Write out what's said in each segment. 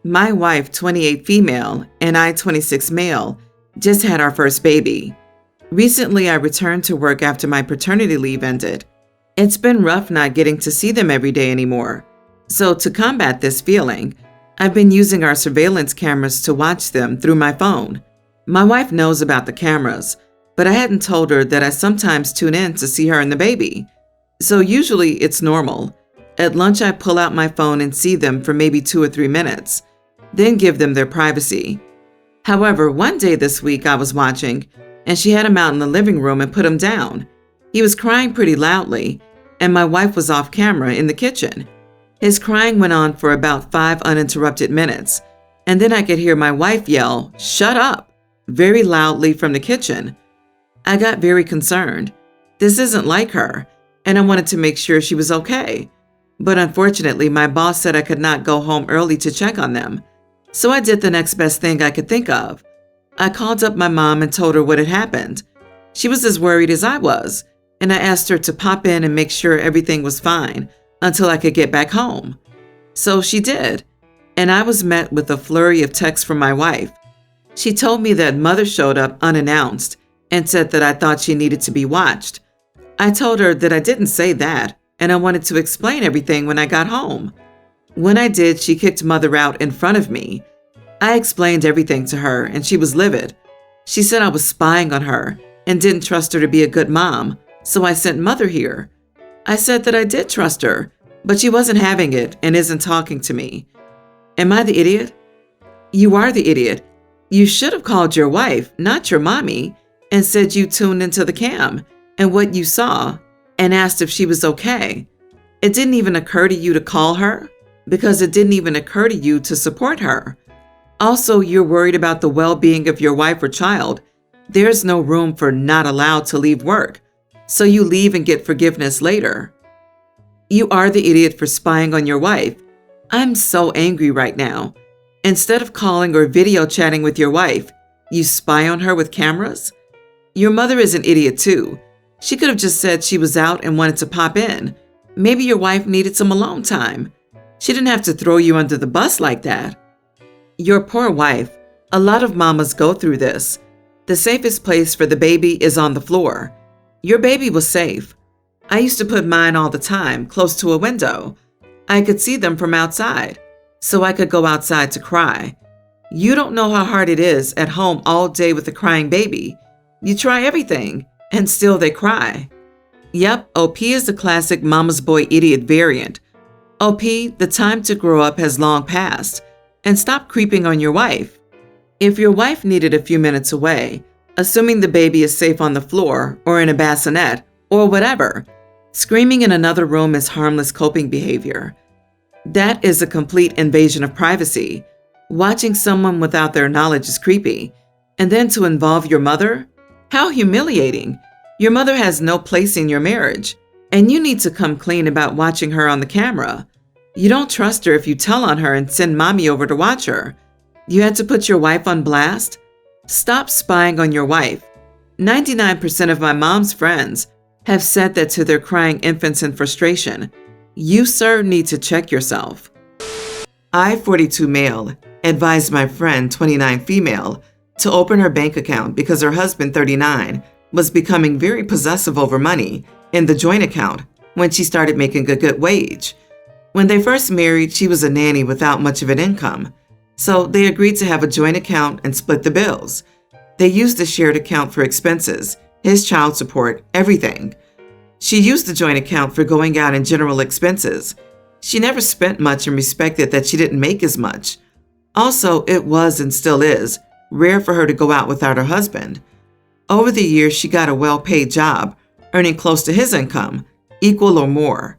My wife, 28 female, and I, 26 male, just had our first baby. Recently, I returned to work after my paternity leave ended. It's been rough not getting to see them every day anymore. So to combat this feeling, I've been using our surveillance cameras to watch them through my phone. My wife knows about the cameras, but I hadn't told her that I sometimes tune in to see her and the baby. So usually it's normal. At lunch, I pull out my phone and see them for maybe 2 or 3 minutes, then give them their privacy. However, one day this week I was watching, and she had him out in the living room and put him down. He was crying pretty loudly, and my wife was off camera in the kitchen. His crying went on for about 5 uninterrupted minutes, and then I could hear my wife yell, "Shut up," very loudly from the kitchen. I got very concerned. This isn't like her, and I wanted to make sure she was okay. But unfortunately, my boss said I could not go home early to check on them. So I did the next best thing I could think of. I called up my mom and told her what had happened. She was as worried as I was, and I asked her to pop in and make sure everything was fine until I could get back home. So she did, and I was met with a flurry of texts from my wife. She told me that mother showed up unannounced and said that I thought she needed to be watched. I told her that I didn't say that, and I wanted to explain everything when I got home. When I did, she kicked mother out in front of me. I explained everything to her, and she was livid. She said I was spying on her and didn't trust her to be a good mom, so I sent mother here. I said that I did trust her, but she wasn't having it and isn't talking to me. Am I the idiot? You are the idiot. You should have called your wife, not your mommy, and said you tuned into the cam and what you saw and asked if she was okay. It didn't even occur to you to call her because it didn't even occur to you to support her. Also, you're worried about the well-being of your wife or child. There's no room for not allowed to leave work, so you leave and get forgiveness later. You are the idiot for spying on your wife. I'm so angry right now. Instead of calling or video chatting with your wife, you spy on her with cameras? Your mother is an idiot too. She could have just said she was out and wanted to pop in. Maybe your wife needed some alone time. She didn't have to throw you under the bus like that. Your poor wife. A lot of mamas go through this. The safest place for the baby is on the floor. Your baby was safe. I used to put mine all the time, close to a window. I could see them from outside, so I could go outside to cry. You don't know how hard it is at home all day with a crying baby. You try everything, and still they cry. Yep, OP is the classic mama's boy idiot variant. OP, the time to grow up has long passed, and stop creeping on your wife. If your wife needed a few minutes away, assuming the baby is safe on the floor or in a bassinet or whatever, screaming in another room is harmless coping behavior. That is a complete invasion of privacy. Watching someone without their knowledge is creepy. And then to involve your mother? How humiliating. Your mother has no place in your marriage, and you need to come clean about watching her on the camera. You don't trust her if you tell on her and send mommy over to watch her. You had to put your wife on blast? Stop spying on your wife. 99% of my mom's friends have said that to their crying infants in frustration. You, sir, need to check yourself. I, 42 male, advised my friend, 29 female, to open her bank account because her husband, 39, was becoming very possessive over money in the joint account when she started making a good wage. When they first married, she was a nanny without much of an income, so they agreed to have a joint account and split the bills. They used the shared account for expenses, his child support, everything. She used the joint account for going out and general expenses. She never spent much and respected that she didn't make as much. Also, it was and still is rare for her to go out without her husband. Over the years, she got a well-paid job, earning close to his income, equal or more.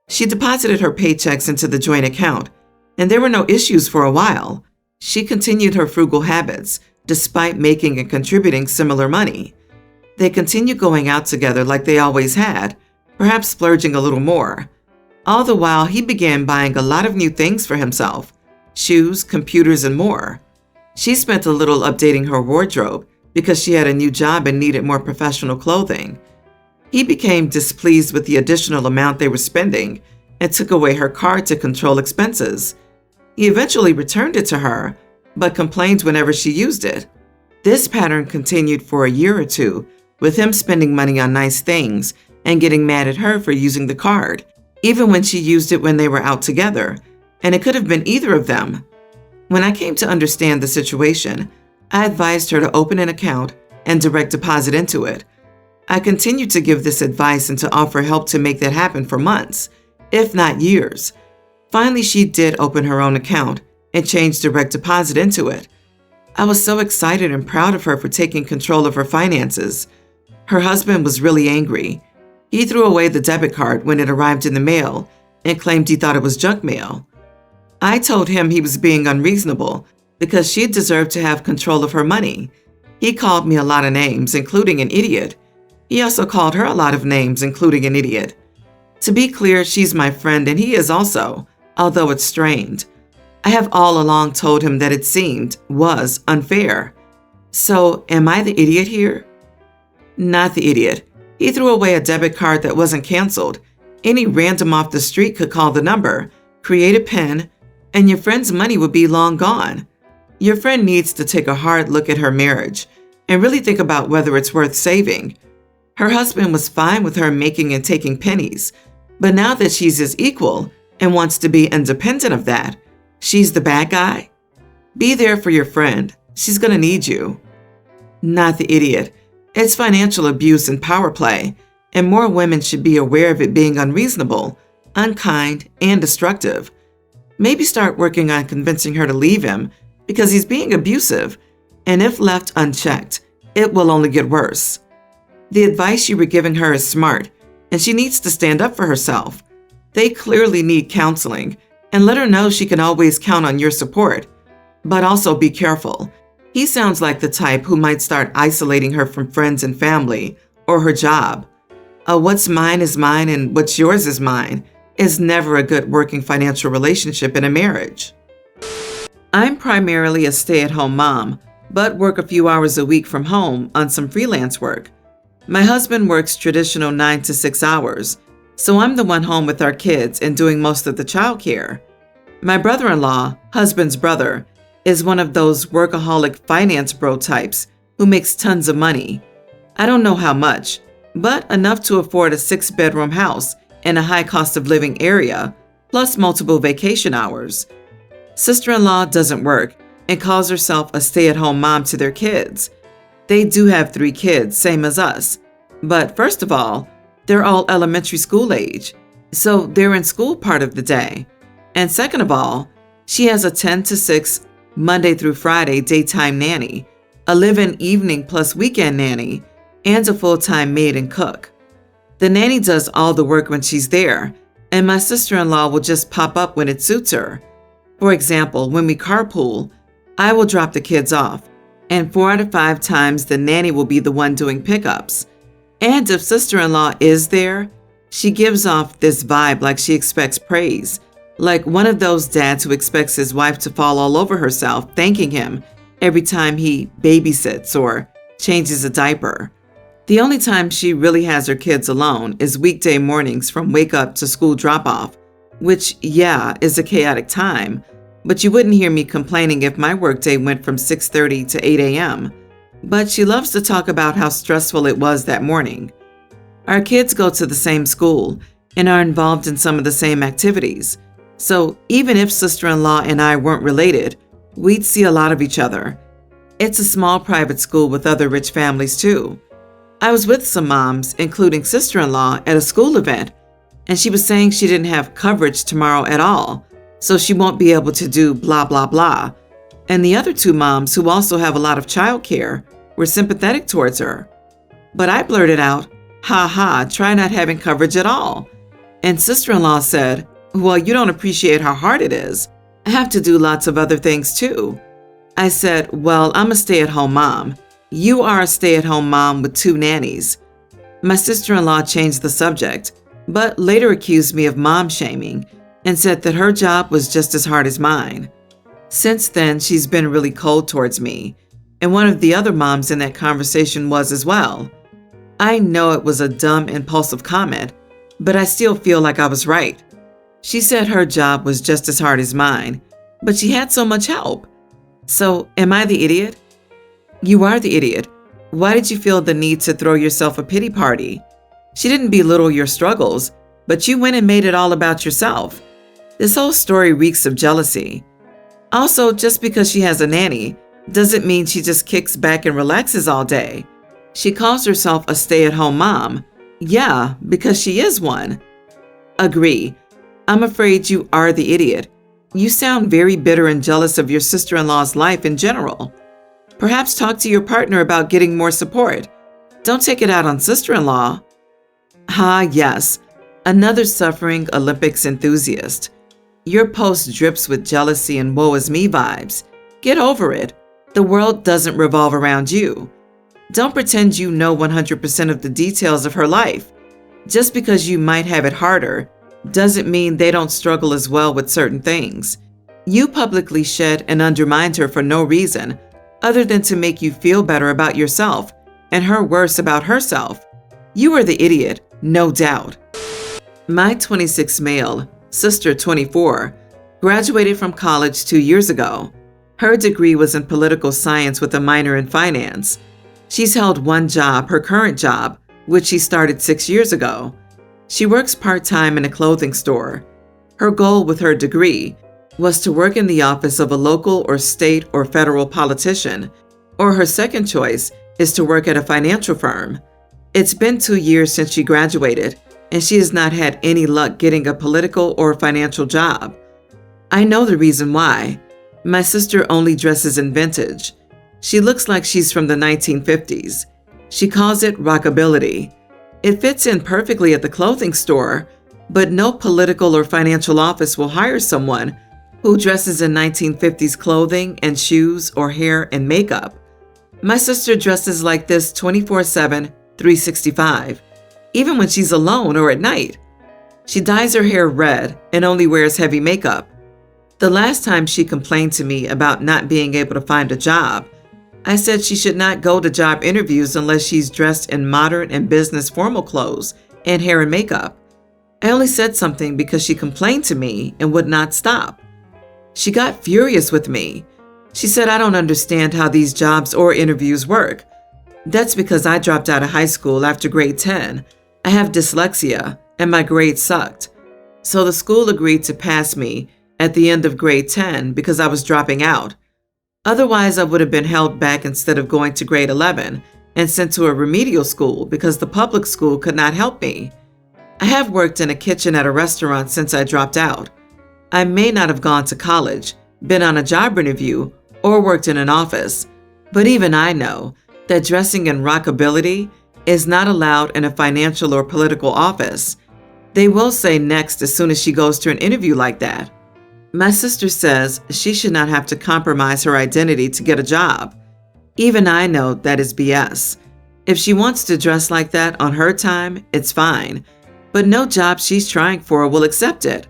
She deposited her paychecks into the joint account, and there were no issues for a while. She continued her frugal habits, despite making and contributing similar money. They continued going out together like they always had, perhaps splurging a little more. All the while, he began buying a lot of new things for himself, shoes, computers, and more. She spent a little updating her wardrobe because she had a new job and needed more professional clothing. He became displeased with the additional amount they were spending and took away her card to control expenses. He eventually returned it to her, but complained whenever she used it. This pattern continued for a year or two, with him spending money on nice things and getting mad at her for using the card, even when she used it when they were out together, and it could have been either of them. When I came to understand the situation, I advised her to open an account and direct deposit into it. I continued to give this advice and to offer help to make that happen for months, if not years. Finally, she did open her own account and change direct deposit into it. I was so excited and proud of her for taking control of her finances. Her husband was really angry. He threw away the debit card when it arrived in the mail and claimed he thought it was junk mail. I told him he was being unreasonable because she deserved to have control of her money. He called me a lot of names, including an idiot. He also called her a lot of names, including an idiot. To be clear, she's my friend and he is also, although it's strained. I have all along told him that it was unfair. So, am I the idiot here? Not the idiot. He threw away a debit card that wasn't canceled. Any random off the street could call the number, create a PIN, and your friend's money would be long gone. Your friend needs to take a hard look at her marriage and really think about whether it's worth saving. Her husband was fine with her making and taking pennies, but now that she's his equal and wants to be independent of that, she's the bad guy? Be there for your friend. She's gonna need you. Not the idiot. It's financial abuse and power play, and more women should be aware of it being unreasonable, unkind, and destructive. Maybe start working on convincing her to leave him because he's being abusive, and if left unchecked, it will only get worse. The advice you were giving her is smart, and she needs to stand up for herself. They clearly need counseling, and let her know she can always count on your support. But also be careful. He sounds like the type who might start isolating her from friends and family or her job. What's mine is mine and what's yours is mine is never a good working financial relationship in a marriage. I'm primarily a stay-at-home mom, but work a few hours a week from home on some freelance work. My husband works traditional 9 to 6 hours, so I'm the one home with our kids and doing most of the childcare. My brother-in-law, husband's brother, is one of those workaholic finance bro types who makes tons of money. I don't know how much, but enough to afford a 6-bedroom house in a high cost of living area, plus multiple vacation hours. Sister-in-law doesn't work and calls herself a stay-at-home mom to their kids. They do have 3 kids, same as us. But first of all, they're all elementary school age, so they're in school part of the day. And second of all, she has a 10 to 6 Monday through Friday daytime nanny, a live-in evening plus weekend nanny, and a full-time maid and cook. The nanny does all the work when she's there, and my sister-in-law will just pop up when it suits her. For example, when we carpool, I will drop the kids off, and 4 out of 5 times the nanny will be the one doing pickups. And if sister-in-law is there, she gives off this vibe like she expects praise, like one of those dads who expects his wife to fall all over herself thanking him every time he babysits or changes a diaper. The only time she really has her kids alone is weekday mornings from wake up to school drop-off, which, yeah, is a chaotic time, but you wouldn't hear me complaining if my workday went from 6:30 to 8 a.m. But she loves to talk about how stressful it was that morning. Our kids go to the same school and are involved in some of the same activities. So even if sister-in-law and I weren't related, we'd see a lot of each other. It's a small private school with other rich families too. I was with some moms, including sister-in-law, at a school event, and she was saying she didn't have coverage tomorrow at all, so she won't be able to do blah, blah, blah. And the other 2 moms, who also have a lot of childcare, were sympathetic towards her. But I blurted out, "Ha ha, try not having coverage at all." And sister-in-law said, "Well, you don't appreciate how hard it is. I have to do lots of other things too." I said, "Well, I'm a stay-at-home mom. You are a stay-at-home mom with 2 nannies." My sister-in-law changed the subject, but later accused me of mom shaming and said that her job was just as hard as mine. Since then, she's been really cold towards me, and one of the other moms in that conversation was as well. I know it was a dumb, impulsive comment, but I still feel like I was right. She said her job was just as hard as mine, but she had so much help. So, am I the idiot? You are the idiot. Why did you feel the need to throw yourself a pity party? She didn't belittle your struggles, but you went and made it all about yourself. This whole story reeks of jealousy. Also, just because she has a nanny doesn't mean she just kicks back and relaxes all day. She calls herself a stay-at-home mom. Yeah, because she is one. Agree. I'm afraid you are the idiot. You sound very bitter and jealous of your sister-in-law's life in general. Perhaps talk to your partner about getting more support. Don't take it out on sister-in-law. Yes, another suffering Olympics enthusiast. Your post drips with jealousy and woe is me vibes. Get over it. The world doesn't revolve around you. Don't pretend you know 100% of the details of her life. Just because you might have it harder doesn't mean they don't struggle as well with certain things. You publicly shed and undermined her for no reason other than to make you feel better about yourself and her worse about herself. You are the idiot, no doubt. My 26 male, sister 24, graduated from college 2 years ago. Her degree was in political science with a minor in finance. She's held one job, her current job, which she started 6 years ago. She works part-time in a clothing store. Her goal with her degree was to work in the office of a local or state or federal politician, or her second choice is to work at a financial firm. It's been 2 years since she graduated, and she has not had any luck getting a political or financial job. I know the reason why. My sister only dresses in vintage. She looks like she's from the 1950s. She calls it rockability. It fits in perfectly at the clothing store, but no political or financial office will hire someone who dresses in 1950s clothing and shoes or hair and makeup. My sister dresses like this 24/7, 365, even when she's alone or at night. She dyes her hair red and only wears heavy makeup. The last time she complained to me about not being able to find a job, I said she should not go to job interviews unless she's dressed in modern and business formal clothes and hair and makeup. I only said something because she complained to me and would not stop. She got furious with me. She said I don't understand how these jobs or interviews work. That's because I dropped out of high school after grade 10. I have dyslexia and my grades sucked. So the school agreed to pass me at the end of grade 10 because I was dropping out. Otherwise, I would have been held back instead of going to grade 11 and sent to a remedial school because the public school could not help me. I have worked in a kitchen at a restaurant since I dropped out. I may not have gone to college, been on a job interview, or worked in an office, but even I know that dressing in rockability is not allowed in a financial or political office. They will say next as soon as she goes to an interview like that. My sister says she should not have to compromise her identity to get a job. Even I know that is BS. If she wants to dress like that on her time, it's fine, but no job she's trying for will accept it.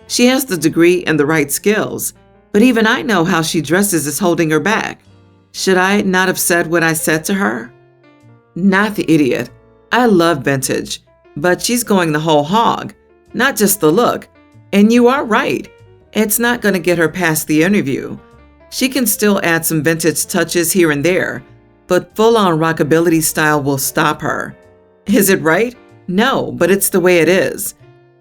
She has the degree and the right skills, but even I know how she dresses is holding her back. Should I not have said what I said to her? Not the idiot. I love vintage, but she's going the whole hog, not just the look. And you are right. It's not going to get her past the interview. She can still add some vintage touches here and there, but full-on rockability style will stop her. Is it right? No, but it's the way it is.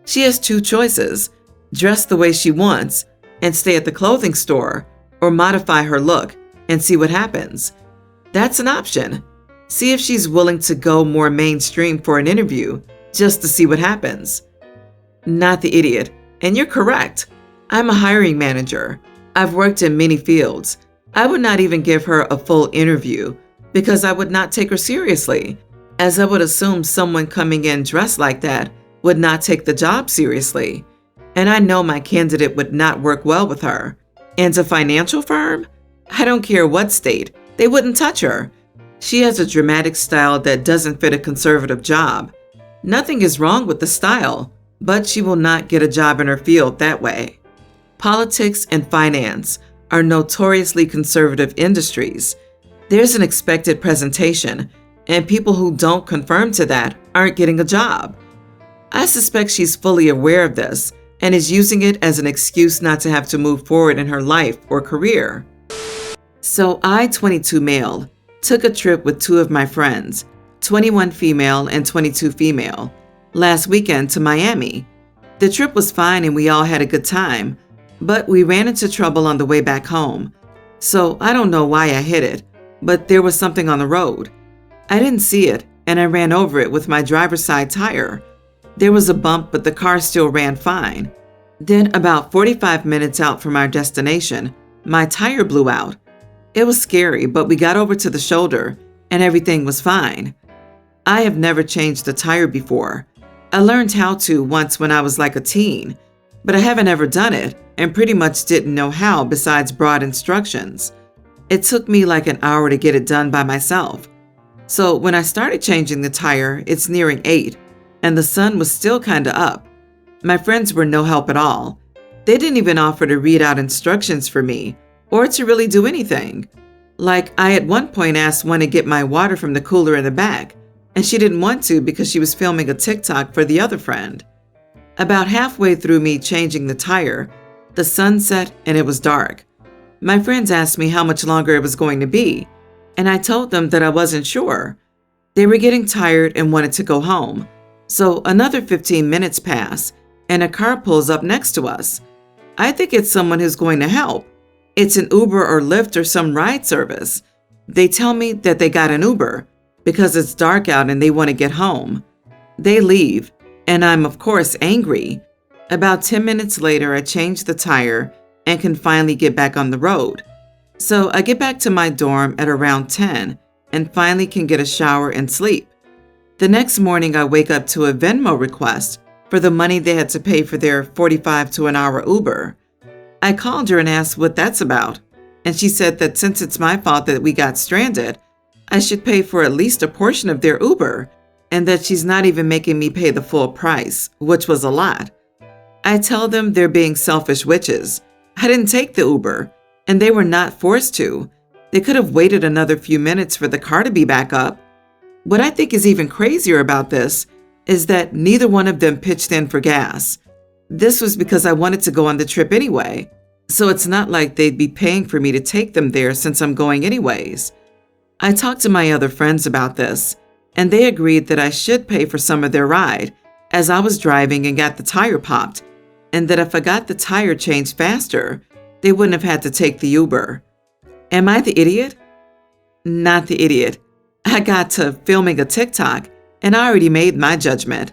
She has two choices: dress the way she wants and stay at the clothing store, or modify her look and see what happens. That's an option. See if she's willing to go more mainstream for an interview just to see what happens. Not the idiot. And you're correct. I'm a hiring manager. I've worked in many fields. I would not even give her a full interview because I would not take her seriously, as I would assume someone coming in dressed like that would not take the job seriously. And I know my candidate would not work well with her. And a financial firm? I don't care what state, they wouldn't touch her. She has a dramatic style that doesn't fit a conservative job. Nothing is wrong with the style, but she will not get a job in her field that way. Politics and finance are notoriously conservative industries. There's an expected presentation, and people who don't conform to that aren't getting a job. I suspect she's fully aware of this, and is using it as an excuse not to have to move forward in her life or career. So I, 22 male, took a trip with two of my friends, 21 female and 22 female, last weekend to Miami. The trip was fine and we all had a good time, but we ran into trouble on the way back home. So I don't know why I hit it, but there was something on the road. I didn't see it, and I ran over it with my driver's side tire. There was a bump, but the car still ran fine. Then, about 45 minutes out from our destination, my tire blew out. It was scary, but we got over to the shoulder, and everything was fine. I have never changed a tire before. I learned how to once when I was like a teen, but I haven't ever done it, and pretty much didn't know how besides broad instructions. It took me like an hour to get it done by myself. So when I started changing the tire, it's nearing 8, and the sun was still kinda up. My friends were no help at all. They didn't even offer to read out instructions for me, or to really do anything. Like, I at one point asked one to get my water from the cooler in the back, and she didn't want to because she was filming a TikTok for the other friend. About halfway through me changing the tire, the sun set and it was dark. My friends asked me how much longer it was going to be, and I told them that I wasn't sure. They were getting tired and wanted to go home. So another 15 minutes pass, and a car pulls up next to us. I think it's someone who's going to help. It's an Uber or Lyft or some ride service. They tell me that they got an Uber because it's dark out and they want to get home. They leave, and I'm of course angry. About 10 minutes later, I change the tire and can finally get back on the road. So I get back to my dorm at around 10 and finally can get a shower and sleep. The next morning, I wake up to a Venmo request for the money they had to pay for their 45 to an hour Uber. I called her and asked what that's about, and she said that since it's my fault that we got stranded, I should pay for at least a portion of their Uber, and that she's not even making me pay the full price, which was a lot. I tell them they're being selfish witches. I didn't take the Uber, and they were not forced to. They could have waited another few minutes for the car to be back up. What I think is even crazier about this is that neither one of them pitched in for gas. This was because I wanted to go on the trip anyway, so it's not like they'd be paying for me to take them there since I'm going anyways. I talked to my other friends about this, and they agreed that I should pay for some of their ride, as I was driving and got the tire popped, and that if I got the tire changed faster, they wouldn't have had to take the Uber. Am I the idiot? Not the idiot. I got to filming a TikTok, and I already made my judgment.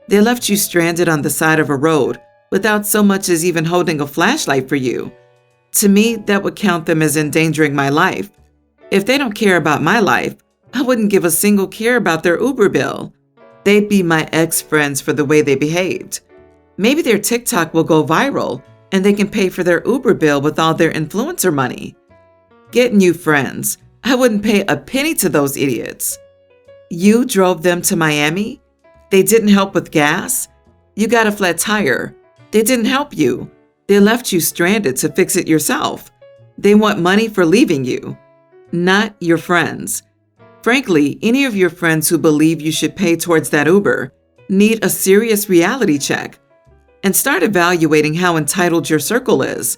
They left you stranded on the side of a road without so much as even holding a flashlight for you. To me, that would count them as endangering my life. If they don't care about my life, I wouldn't give a single care about their Uber bill. They'd be my ex-friends for the way they behaved. Maybe their TikTok will go viral, and they can pay for their Uber bill with all their influencer money. Get new friends. I wouldn't pay a penny to those idiots. You drove them to Miami? They didn't help with gas? You got a flat tire. They didn't help you. They left you stranded to fix it yourself. They want money for leaving you, not your friends. Frankly, any of your friends who believe you should pay towards that Uber need a serious reality check and start evaluating how entitled your circle is.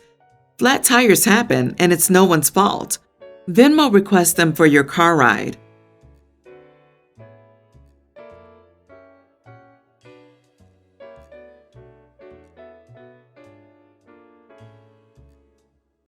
Flat tires happen, and it's no one's fault. Venmo request them for your car ride.